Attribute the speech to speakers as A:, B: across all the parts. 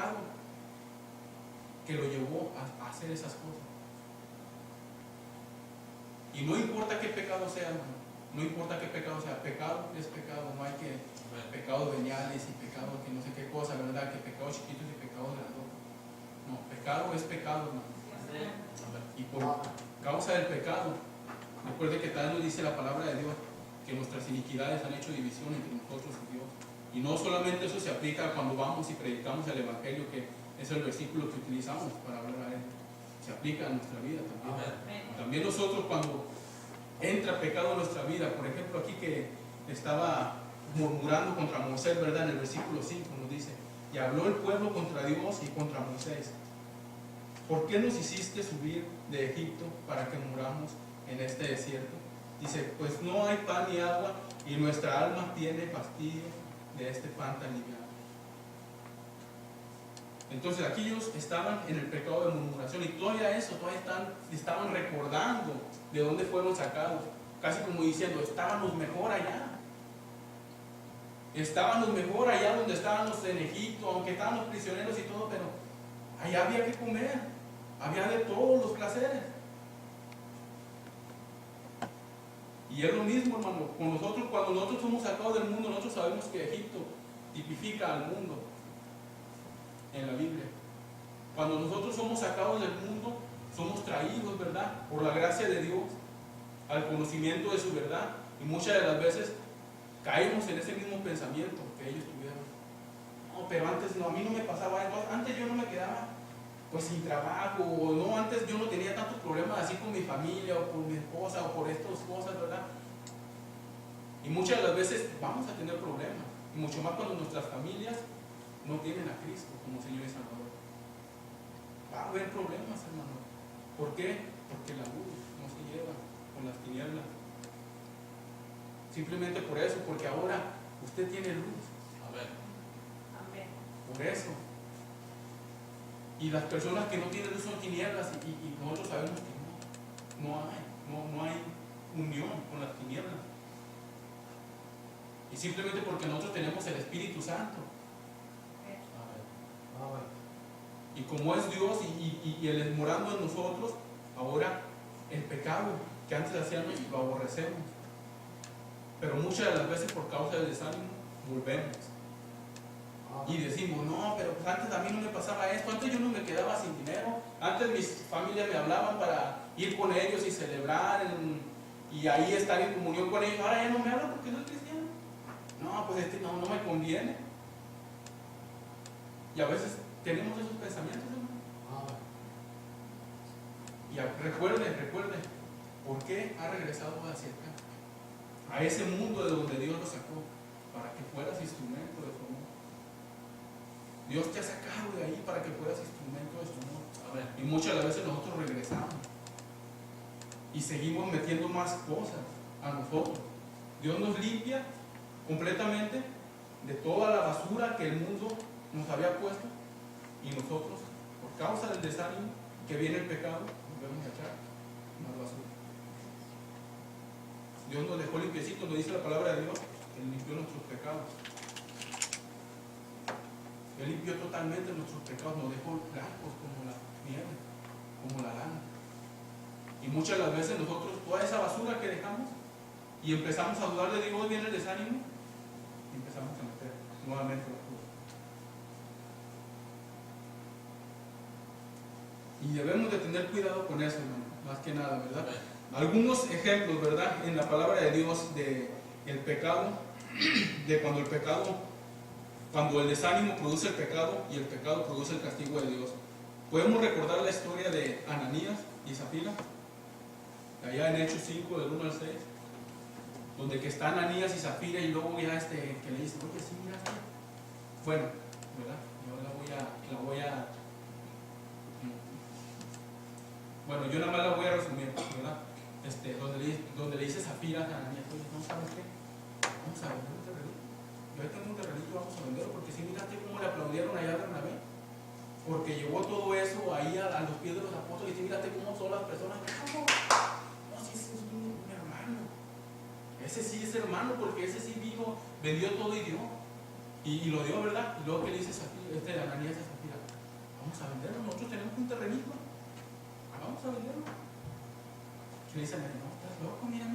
A: pecado que lo llevó a hacer esas cosas. Y no importa qué pecado sea, hermano, no importa qué pecado sea, pecado es pecado, no hay que pecados veniales y pecados que no sé qué cosa, ¿verdad? Que pecados chiquitos y pecados grandes. No, pecado es pecado, hermano. Y por causa del pecado, recuerde que tal nos dice la palabra de Dios, que nuestras iniquidades han hecho división entre nosotros y Dios. Y no solamente eso se aplica cuando vamos y predicamos el Evangelio, que es el versículo que utilizamos para hablar a él. Se aplica a nuestra vida también. También nosotros cuando entra pecado en nuestra vida, por ejemplo aquí que estaba murmurando contra Moisés, ¿verdad? En el versículo 5 nos dice, y habló el pueblo contra Dios y contra Moisés. ¿Por qué nos hiciste subir de Egipto para que muramos en este desierto? Dice, pues no hay pan ni agua y nuestra alma tiene fastidio de este pan tan liviano. Entonces aquí ellos estaban en el pecado de murmuración y todavía estaban recordando de dónde fueron sacados, casi como diciendo, estábamos mejor allá. Estábamos mejor allá donde estábamos en Egipto, aunque estábamos prisioneros y todo, pero allá había que comer, había de todos los placeres. Y es lo mismo, hermano, con nosotros, cuando nosotros somos sacados del mundo, nosotros sabemos que Egipto tipifica al mundo en la Biblia. Cuando nosotros somos sacados del mundo, somos traídos, ¿verdad?, por la gracia de Dios al conocimiento de su verdad, y muchas de las veces caemos en ese mismo pensamiento que ellos tuvieron. No, pero antes no, a mí no me pasaba eso, antes yo no me quedaba pues sin trabajo, o no, antes yo no tenía tantos problemas así con mi familia, o con mi esposa, o por estas cosas, ¿verdad? Y muchas de las veces vamos a tener problemas, y mucho más cuando nuestras familias no tienen a Cristo como Señor y Salvador. Va a haber problemas, hermano. ¿Por qué? Porque la luz no se lleva con las tinieblas. Simplemente por eso, porque ahora usted tiene luz.
B: Amén.
A: Por eso. Y las personas que no tienen luz son tinieblas, y nosotros sabemos que no hay unión con las tinieblas. Y simplemente porque nosotros tenemos el Espíritu Santo. Y como es Dios y Él es morando en nosotros, ahora el pecado que antes hacíamos lo aborrecemos. Pero muchas de las veces por causa del desánimo volvemos. Y decimos, no, pero pues antes a mí no me pasaba esto, antes yo no me quedaba sin dinero, antes mis familias me hablaban para ir con ellos y celebrar y ahí estar en comunión con ellos, ahora ya no me hablan porque soy cristiano. No, pues no me conviene. Y a veces tenemos esos pensamientos, hermano. Y recuerde, ¿por qué ha regresado hacia acá? A ese mundo de donde Dios lo sacó, para que fueras instrumento de su amor. Dios te ha sacado de ahí para que fueras instrumento de su amor. Amén. Y muchas de las veces nosotros regresamos y seguimos metiendo más cosas a nosotros. Dios nos limpia completamente de toda la basura que el mundo nos había puesto, y nosotros, por causa del desánimo que viene el pecado, volvemos a echar más basura. Dios nos dejó limpiecito, nos dice la palabra de Dios, Él limpió nuestros pecados. Él limpió totalmente nuestros pecados, nos dejó blancos como la nieve, como la lana. Y muchas de las veces nosotros, toda esa basura que dejamos, y empezamos a dudar de Dios, viene el desánimo, y empezamos a meter nuevamente la basura. Y debemos de tener cuidado con eso, hermano, más que nada, ¿verdad? Algunos ejemplos, ¿verdad?, en la palabra de Dios de el pecado, de cuando el desánimo produce el pecado y el pecado produce el castigo de Dios. Podemos recordar la historia de Ananías y Zafira, allá en Hechos 5, del 1 al 6, donde que están Ananías y Zafira, y luego ya que le dice, oye, sí, mira, bueno, ¿verdad? Bueno, yo nada más la voy a resumir, ¿verdad? Donde le dice Zafira a Ananías, oye, ¿no sabes qué? Vamos a vender un terrenito. Yo ahí tengo un terrenito, vamos a venderlo, porque si miraste cómo le aplaudieron allá a Bernabé, porque llevó todo eso ahí a los pies de los apóstoles, y si miraste cómo son las personas. No, si ese es un hermano, ese sí es hermano, porque ese sí vino, vendió todo y dio, y lo dio, ¿verdad? Y luego que le dice Ananías a Zafira, a venderlo, nosotros tenemos un terrenito, vamos a venderlo. Y le dicen, no, estás loco, mira,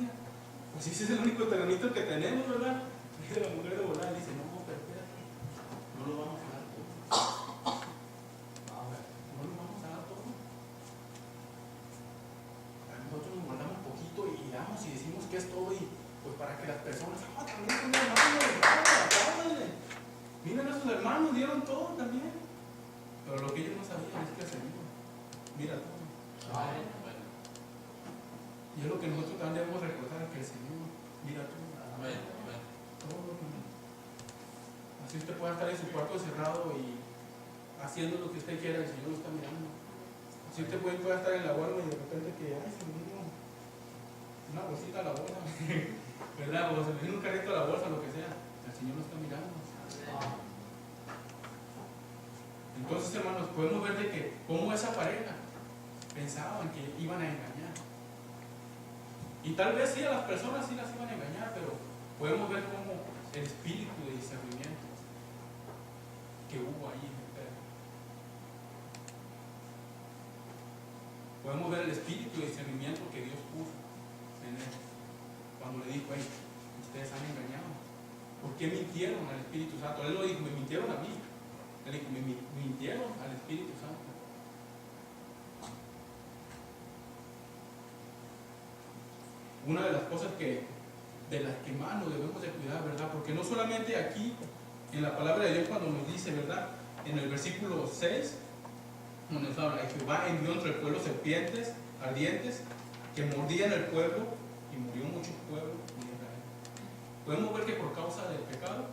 A: pues ese es el único terrenito que tenemos, ¿verdad? Dice la mujer de volar, dice, no, pero espérate, no lo vamos a dar todo. No lo vamos a dar todo. Nosotros nos guardamos un poquito y damos y decimos que es todo, y pues para que las personas, también son hermanos, miren a sus hermanos, dieron todo también. Pero lo que ellos no sabían es que el Señor mira todo. Y es lo que nosotros también debemos recordar, que el Señor mira todo. Todo. Así usted puede estar en su cuarto cerrado y haciendo lo que usted quiera, el Señor lo está mirando. Así usted puede estar en la guardia y de repente que, ay, se me vino una bolsita a la bolsa, ¿verdad? O se me vino un carrito a la bolsa, lo que sea. El Señor lo está mirando. Entonces, hermanos, podemos ver de que cómo esa pareja pensaban que iban a engañar. Y tal vez sí, a las personas sí las iban a engañar, pero podemos ver cómo el espíritu de discernimiento que hubo ahí en Pedro. Podemos ver el espíritu de discernimiento que Dios puso en él cuando le dijo, hey, ustedes han engañado. ¿Por qué mintieron al Espíritu Santo? Él lo dijo, me mintieron a mí. Él dijo, me mintieron al Espíritu Santo. Una de las cosas de las que más nos debemos de cuidar, ¿verdad? Porque no solamente aquí, en la palabra de Dios, cuando nos dice, ¿verdad? En el versículo 6, donde nos habla, Jehová envió entre el pueblo serpientes ardientes que mordían el pueblo y murió mucho pueblo de Israel. Podemos ver que por causa del pecado,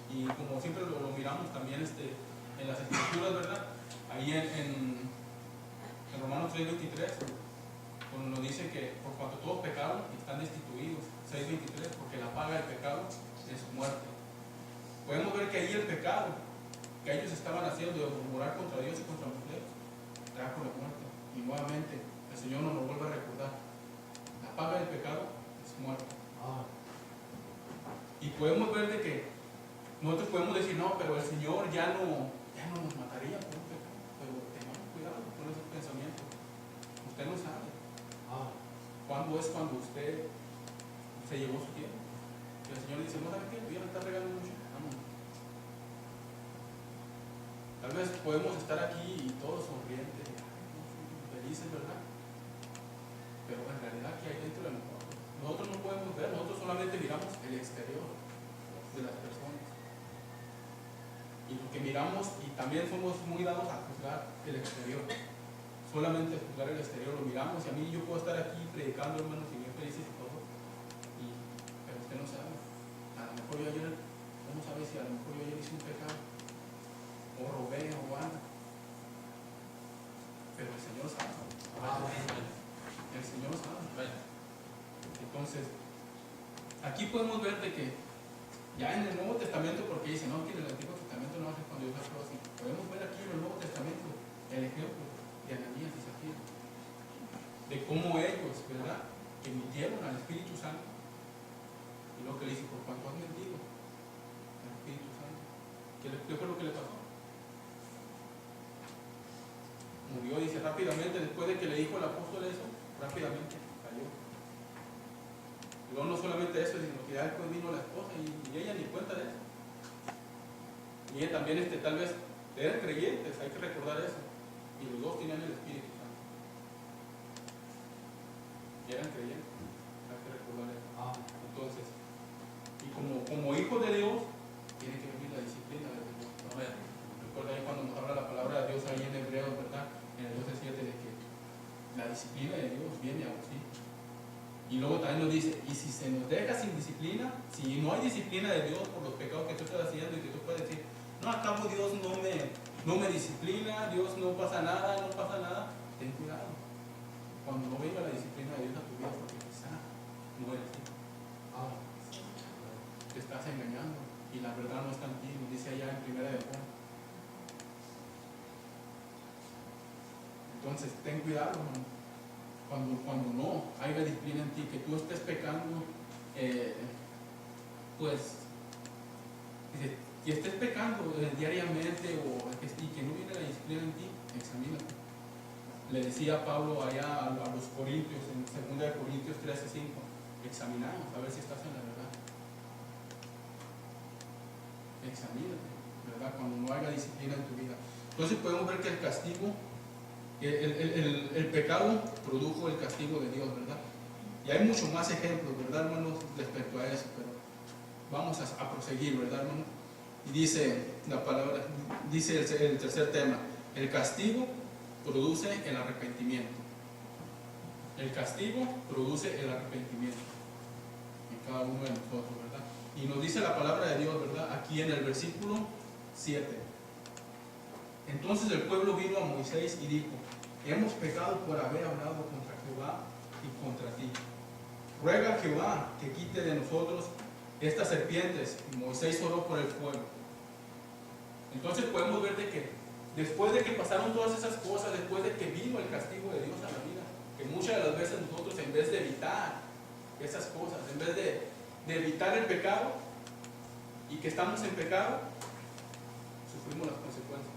A: y como siempre lo miramos también en las escrituras, ¿verdad? Ahí en Romanos 3:23, cuando nos dice que por cuanto todos pecaron y están destituidos, 6:23, porque la paga del pecado es muerte. Podemos ver que ahí el pecado que ellos estaban haciendo de murmurar contra Dios y contra mujer trajo la muerte. Y nuevamente el Señor nos lo vuelve a recordar. La paga del pecado es muerte. Y podemos ver de que nosotros podemos decir, no, pero el Señor ya no nos mataría por un pecado. Pero tengamos cuidado con esos pensamientos. Usted no sabe cuándo es cuando usted se llevó su tiempo. Y el Señor dice, no sabe qué, ya me está regalando mucho. Vamos. Tal vez podemos estar aquí y todos sonrientes, felices, ¿verdad? Pero en realidad, ¿qué hay dentro de nosotros? Nosotros no podemos ver, nosotros solamente miramos el exterior de las personas. Y lo que miramos, y también somos muy dados a juzgar el exterior. Solamente juzgar el exterior lo miramos, y a mí yo puedo estar aquí predicando, hermanos, y bien felices y todo. Pero usted no sabe. A lo mejor yo ayer, ¿cómo sabe si a lo mejor yo ayer hice un pecado? O robé o algo. Pero el Señor sabe. El Señor sabe. Entonces, aquí podemos ver de que ya en el Nuevo Testamento, porque dice, no, que en el Antiguo Testamento no hace cuando Dios actuó así. Podemos ver aquí en el Nuevo Testamento el ejemplo de Ananías y Zafira, de cómo ellos, ¿verdad?, que mintieron al Espíritu Santo. Y lo que le dice, por cuanto has mentido al Espíritu Santo, ¿qué fue lo que le pasó? Murió, dice, rápidamente, después de que le dijo el apóstol eso, rápidamente cayó. Y luego no solamente eso, sino que ya después vino la esposa y ella ni cuenta de eso. Y ella también tal vez eran creyentes, hay que recordar eso. Y los dos tenían el Espíritu Santo. Y eran creyentes, hay que recordar eso. Entonces, y como hijos de Dios, tiene que venir la disciplina de Dios. Recuerda ahí cuando nos habla la palabra de Dios ahí en Hebreos, ¿verdad? En el 12:7, de que la disciplina de Dios viene a vos. Y luego también nos dice, y si se nos deja sin disciplina, si no hay disciplina de Dios por los pecados que tú estás haciendo, y que tú puedes decir, no, acabo Dios no me disciplina, Dios no pasa nada, ten cuidado. Cuando no venga la disciplina de Dios a tu vida, porque quizá no eres tú. Te estás engañando y la verdad no está en ti, nos dice allá en 1 de Juan. Entonces, ten cuidado, hermano. Cuando no haya disciplina en ti, que tú estés pecando, pues, dice, si estés pecando diariamente y que no viene la disciplina en ti, examínate. le decía Pablo allá a los Corintios, en 2 Corintios 13:5, examinamos a ver si estás en la verdad. Examínate, ¿verdad? Cuando no haya disciplina en tu vida. Entonces podemos ver que el castigo, el pecado produjo el castigo de Dios, ¿verdad? Y hay muchos más ejemplos, ¿verdad, hermanos, respecto a eso, pero vamos a proseguir, ¿verdad, hermano? Y dice la palabra, dice el tercer tema, el castigo produce el arrepentimiento. El castigo produce el arrepentimiento en cada uno de nosotros, ¿verdad? Y nos dice la palabra de Dios, ¿verdad? Aquí en el versículo 7. Entonces el pueblo vino a Moisés y dijo: hemos pecado por haber hablado contra Jehová y contra ti. Ruega a Jehová que quite de nosotros estas serpientes. Y Moisés oró por el pueblo. Entonces podemos ver de que después de que pasaron todas esas cosas, después de que vino el castigo de Dios a la vida, que muchas de las veces nosotros, en vez de evitar esas cosas, en vez de evitar el pecado y que estamos en pecado, sufrimos las consecuencias.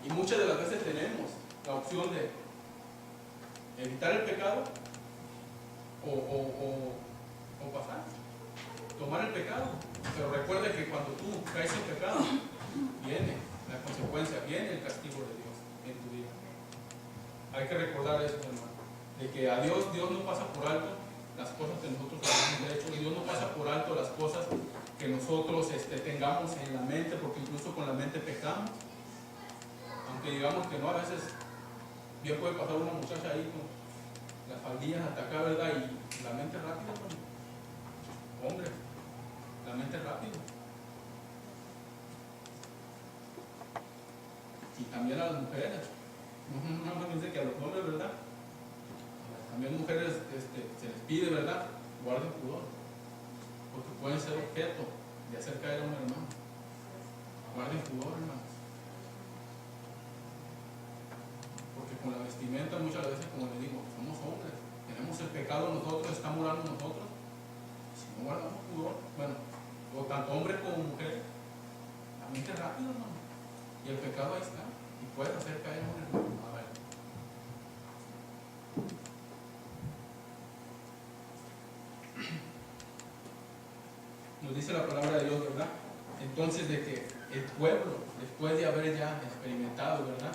A: Y muchas de las veces tenemos la opción de evitar el pecado o pasar, tomar el pecado. Pero recuerda que cuando tú caes en pecado, viene la consecuencia, viene el castigo de Dios en tu vida. Hay que recordar eso, hermano, de que a Dios no pasa por alto las cosas que nosotros hemos hecho, y Dios no pasa por alto las cosas que nosotros tengamos en la mente, porque incluso con la mente pecamos. Aunque digamos que no, a veces bien puede pasar una muchacha ahí con las faldillas hasta acá, ¿verdad? Y la mente rápida, hombre, la mente rápida. Y también a las mujeres, no más dice que a los hombres, ¿verdad? También mujeres se les pide, ¿verdad? Guarden pudor, porque pueden ser objeto de hacer caer a un hermano. Guarden pudor, hermanos. Porque con la vestimenta muchas veces, como les digo, somos hombres, tenemos el pecado nosotros, está morando nosotros. Si no guardamos pudor, bueno, o tanto hombre como mujer, la mente es rápida, hermano, y el pecado ahí está, y puede hacer caer a un hermano. A ver. Nos dice la palabra de Dios, ¿verdad? Entonces, de que el pueblo, después de haber ya experimentado, ¿verdad?,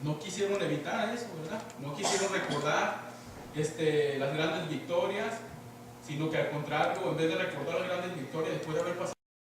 A: no quisieron evitar eso, ¿verdad? No quisieron recordar las grandes victorias, sino que al contrario, en vez de recordar las grandes victorias, después de haber pasado